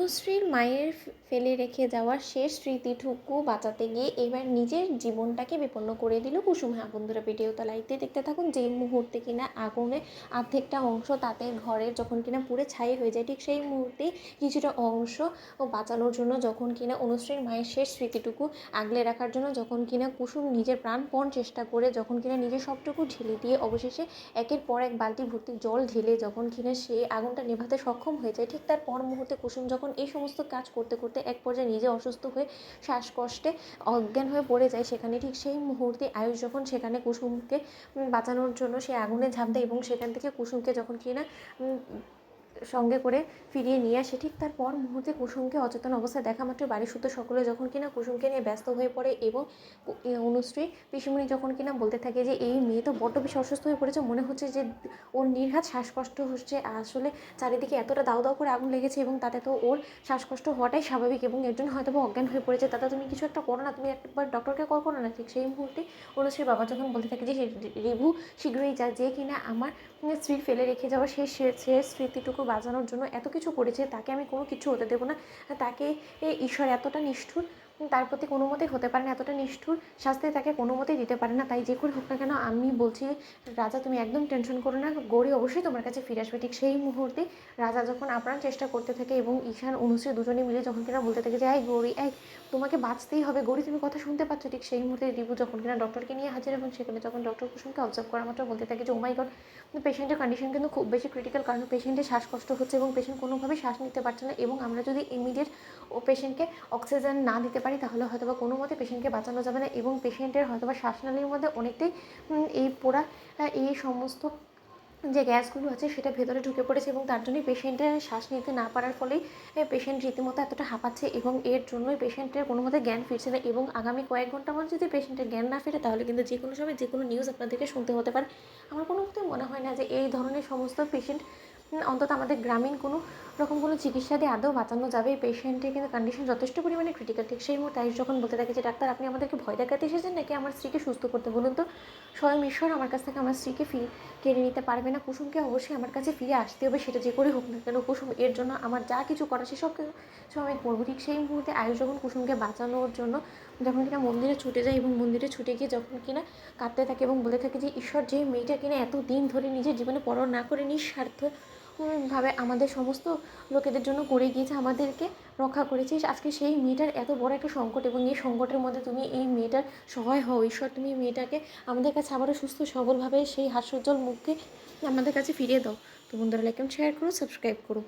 অনুশ্রীর মায়ের ফেলে রেখে যাওয়া শেষ স্মৃতিটুকু বাঁচাতে গিয়ে এবার নিজের জীবনটাকে বিপন্ন করে দিল কুসুম। হ্যাঁ বন্ধুরা, ভিডিওটা লাইক দিয়ে দেখতে থাকুন। যে মুহূর্তে কিনা আগুনে অর্ধেকটা অংশ তাদের ঘরের যখন কিনা পুরো ছাই হয়ে যায়, ঠিক সেই মুহূর্তেই কিছুটা অংশ বাঁচানোর জন্য যখন কিনা অনুশ্রীর মায়ের শেষ স্মৃতিটুকু আগলে রাখার জন্য যখন কিনা কুসুম নিজের প্রাণপণ চেষ্টা করে যখন কিনা নিজের সবটুকু ঢেলে দিয়ে অবশেষে একের পর এক বালতি ভর্তি জল ঢেলে যখন কিনা সে আগুনটা নেভাতে সক্ষম হয়ে যায়, ঠিক তার পর মুহূর্তে কুসুম যখন এই সমস্ত কাজ করতে করতে এক পর্যায়ে নিজে অসুস্থ হয়ে শ্বাসকষ্টে অজ্ঞান হয়ে পড়ে যায়, সেখানে ঠিক সেই মুহূর্তে আয়ুষ যখন সেখানে কুসুমকে বাঁচানোর জন্য সে আগুনে ঝাঁপ দেয় এবং সেখান থেকে কুসুমকে যখন কিনা সঙ্গে করে ফিরিয়ে নিয়ে আসে, ঠিক তার পর মুহূর্তে কুসুমকে অচেতন অবস্থায় দেখা মাত্র বাড়ির সূত্র সকলে যখন কিনা কুসুমকে নিয়ে ব্যস্ত হয়ে পড়ে এবং অনুশ্রী পিসিমণি যখন কিনা বলতে থাকে যে এই মেয়ে তো বড্ড বেশি অসুস্থ হয়ে পড়েছে, মনে হচ্ছে যে ওর নির্ঘাত শ্বাসকষ্ট হচ্ছে, আসলে চারিদিকে এতটা দাউ দাউ করে আগুন লেগেছে এবং তাতে তো ওর শ্বাসকষ্ট হওয়াটাই স্বাভাবিক এবং এর জন্য হয়তো অজ্ঞান হয়ে পড়েছে, তাতে তুমি কিছু একটা করো না, তুমি একবার ডক্টরকে কল করো না। ঠিক সেই মুহূর্তে অনুশ্রীর বাবা যখন বলতে থাকে যে রিভু শীঘ্রই যা, যে কিনা আমার স্ত্রীর ফেলে রেখে যাওয়া শেষ স্মৃতিটুকু বাঁচানোর জন্য এত কিছু করেছে, তাকে আমি কোনো কিছু হতে দেবো না, তাকে ঈশ্বর এতটা নিষ্ঠুর তার প্রতি কোনো মতেই হতে পারে না, এতটা নিষ্ঠুর শাস্তি তাকে কোনো মতেই দিতে পারে না, তাই যে করে হোক না কেন আমি বলছি রাজা তুমি একদম টেনশন করো না, গৌরী অবশ্যই তোমার কাছে ফিরে আসবে। ঠিক সেই মুহূর্তে রাজা যখন আপ্রাণ চেষ্টা করতে থাকে এবং ঈশান অনুশ্রী দুজনে মিলে যখন কিনা বলতে থাকে যে এই গৌরী এই তোমাকে বাঁচতেই হবে, গৌরী তুমি কথা শুনতে পাচ্ছ, ঠিক সেই মুহূর্তে রিভু যখন কিনা ডক্টরকে নিয়ে হাজির এবং সেখানে যখন ডক্টর কুসুমকে অবজার্ভ করা মাত্র বলতে থাকে যে ও মাই গড পেশেন্টের কন্ডিশন কিন্তু খুব বেশি ক্রিটিক্যাল, কারণ পেশেন্টের শ্বাসকষ্ট হচ্ছে এবং পেশেন্ট কোনোভাবেই শ্বাস নিতে পারছে না এবং আমরা যদি ইমিডিয়েট ও পেশেন্টকে অক্সিজেন না দিতে পারি তাহলে হয়তো বা কোনো মতে পেশেন্টকে বাঁচানো যাবে না এবং পেশেন্টের হয়তো বা শ্বাসনালীর মধ্যে অনেকটাই এই পোড়া এই সমস্ত যে গ্যাসগুলো আছে সেটা ভেতরে ঢুকে পড়েছে এবং তার জন্যই পেশেন্টের শ্বাস নিতে না পারার ফলেই পেশেন্ট রীতিমতো এতটা হাঁপাচ্ছে এবং এর জন্যই পেশেন্টের কোনো মতে জ্ঞান ফিরছে না এবং আগামী কয়েক ঘন্টার মধ্যে যদি পেশেন্টের জ্ঞান না ফিরে তাহলে কিন্তু যে কোনো সময় যে কোনো নিউজ আপনাদেরকে শুনতে হতে পারে। আমার কোনো মতে মনে হয় না যে এই ধরনের সমস্ত পেশেন্ট অন্তত আমাদের গ্রামীণ কোনো রকম কোনো চিকিৎসা দিয়ে আদৌ বাঁচানো যাবে। পেশেন্টের কিন্তু কন্ডিশন যথেষ্ট পরিমাণে ক্রিটিক্যাল। ঠিক সেই মুহূর্তে আয়ুষ যখন বলতে থাকে যে ডাক্তার আপনি আমাদেরকে ভয় দেখাতে এসেছেন নাকি আমার স্ত্রীকে সুস্থ করতে, বলুন তো স্বয়ং ঈশ্বর আমার কাছ থেকে আমার স্ত্রীকে কেড়ে নিতে পারবে না, কুসুমকে অবশ্যই আমার কাছে ফিরে আসতে হবে, সেটা যে করে হোক না কেন কুসুম, এর জন্য আমার যা কিছু করা সেসব কিছু আমি করবো। ঠিক সেই মুহূর্তে আয়ুষ যখন কুসুমকে বাঁচানোর জন্য যখন কিনা মন্দিরে ছুটে যায় এবং মন্দিরে ছুটে গিয়ে যখন কিনা কাঁদতে থাকে এবং বলে থাকে যে ঈশ্বর যে মেয়েটা কিনা এত দিন ধরে নিজের জীবনে পরোয়া না করে নিঃস্বার্থ ভাবে আমাদের সমস্ত লোকেদের জন্য করে গিয়েছে, আমাদেরকে রক্ষা করেছিস, আজকে সেই মেয়েটার এত বড় একটা সংকট এবং এই সংকটের মধ্যে তুমি এই মেয়েটার সহায় হও ঈশ্বর, তুমি মেয়েটাকে আমাদের কাছে আবারও সুস্থ সবলভাবে সেই হাস্যোজ্জ্বল মুখকে আমাদের কাছে ফিরিয়ে দাও। তো বন্ধুরা লাইক এন্ড শেয়ার করো, সাবস্ক্রাইব করো।